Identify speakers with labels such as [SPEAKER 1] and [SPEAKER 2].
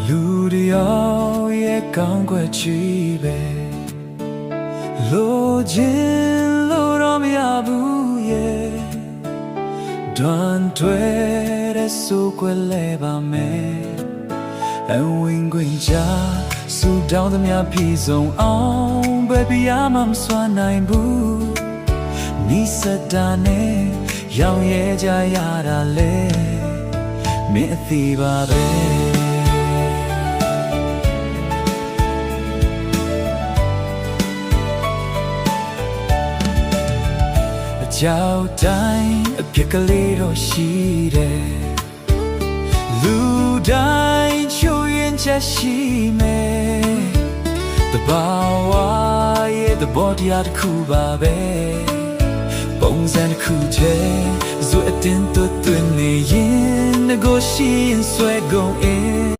[SPEAKER 1] လူတယောက်ရဲ့ကောင်းကွယ်ချီပဲလိုချင်လို့တော့မရဘူးရဲ့ဒွန်တွဲတဲ့ဆိုကွယ်လဲပါမယ်အဝင်ခွင့်ချဆူတောင်းသမျှပြည်စုံအောင်ဘယ်ပြားမှမစွမ်းနိုင်ဘူးနိစတာနဲ့ရောင်ရဲကြရတာလေမင်းအသိပါပဲကြောက်တိုင်းအပြစ်ကလေးတော့ရှိတယ်လူတိုင်းချိုးရင်ချက်ရှိမယ်တဘာဝရဲ့သဘောတရားတစ်ခုပါပဲပုံစံတစ်ခုတည်းဇွတ်အတင်းသွတ်သွင်းနေရင်ငကိုရှိရင်ဆွဲကုန်